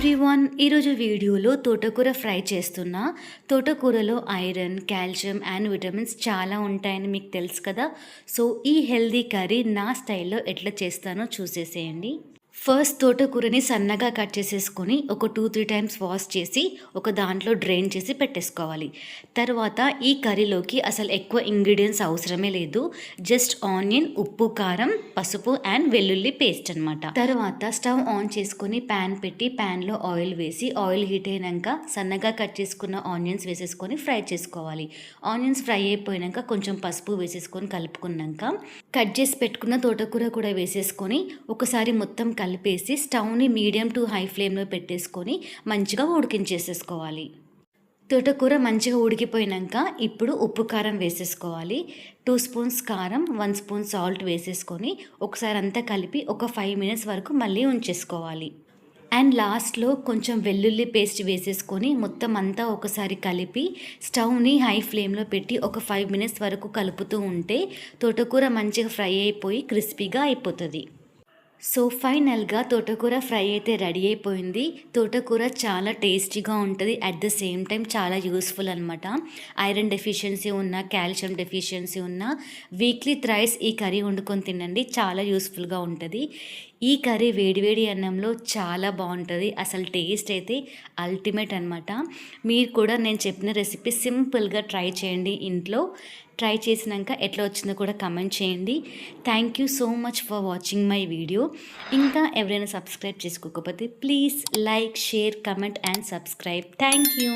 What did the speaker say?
Everyone, ఈరోజు వీడియోలో తోటకూర ఫ్రై చేస్తున్నా. తోటకూరలో ఐరన్, కాల్షియం అండ్ విటమిన్స్ చాలా ఉంటాయని మీకు తెలుసు కదా. సో ఈ హెల్దీ కర్రీ నా స్టైల్లో ఎట్లా చేస్తానో చూసేసేయండి. ఫస్ట్ తోటకూరని సన్నగా కట్ చేసేసుకొని ఒక 2-3 టైమ్స్ వాష్ చేసి ఒక దాంట్లో డ్రైన్ చేసి పెట్టేసుకోవాలి. తర్వాత ఈ కర్రీలోకి అసలు ఎక్కువ ఇంగ్రీడియంట్స్ అవసరమే లేదు. జస్ట్ ఆనియన్, ఉప్పు, కారం, పసుపు అండ్ వెల్లుల్లి పేస్ట్ అనమాట. తర్వాత స్టవ్ ఆన్ చేసుకొని ప్యాన్ పెట్టి ప్యాన్లో ఆయిల్ వేసి ఆయిల్ హీట్ అయినాక సన్నగా కట్ చేసుకున్న ఆనియన్స్ వేసేసుకొని ఫ్రై చేసుకోవాలి. ఆనియన్స్ ఫ్రై అయిపోయాక కొంచెం పసుపు వేసేసుకొని కలుపుకున్నాక కట్ చేసి పెట్టుకున్న తోటకూర కూడా వేసేసుకొని ఒకసారి మొత్తం కలిపేసి స్టవ్ని మీడియం టు హై ఫ్లేమ్లో పెట్టేసుకొని మంచిగా ఉడికించేసేసుకోవాలి. తోటకూర మంచిగా ఉడికిపోయినాక ఇప్పుడు ఉప్పు కారం వేసేసుకోవాలి. 2 స్పూన్స్ కారం, 1 స్పూన్ సాల్ట్ వేసేసుకొని ఒకసారి అంతా కలిపి ఒక 5 మినిట్స్ వరకు మళ్ళీ ఉంచేసుకోవాలి. అండ్ లాస్ట్లో కొంచెం వెల్లుల్లి పేస్ట్ వేసేసుకొని మొత్తం అంతా ఒకసారి కలిపి స్టవ్ని హై ఫ్లేమ్లో పెట్టి ఒక 5 మినిట్స్ వరకు కలుపుతూ ఉంటే తోటకూర మంచిగా ఫ్రై అయిపోయి క్రిస్పీగా అయిపోతుంది. సో ఫైనల్గా తోటకూర ఫ్రై అయితే రెడీ అయిపోయింది. తోటకూర చాలా టేస్టీగా ఉంటుంది, అట్ ద సేమ్ టైం చాలా యూస్ఫుల్ అనమాట. ఐరన్ డెఫిషియన్సీ ఉన్న, కాల్షియం డెఫిషియన్సీ ఉన్న వీక్లీ థ్రైస్ ఈ కర్రీ వండుకొని తినండి, చాలా యూస్ఫుల్గా ఉంటుంది. ఈ కర్రీ వేడివేడి అన్నంలో చాలా బాగుంటుంది, అసలు టేస్ట్ అయితే అల్టిమేట్ అనమాట. మీరు కూడా నేను చెప్పిన రెసిపీ సింపుల్గా ట్రై చేయండి ఇంట్లో. ట్రై చేసినాక ఎట్లా వచ్చిందో కూడా కమెంట్ చేయండి. Thank you so much for watching my video. ఇంకా ఎవరైనా సబ్స్క్రైబ్ చేసుకోకపోతే please like, share, comment and subscribe. Thank you.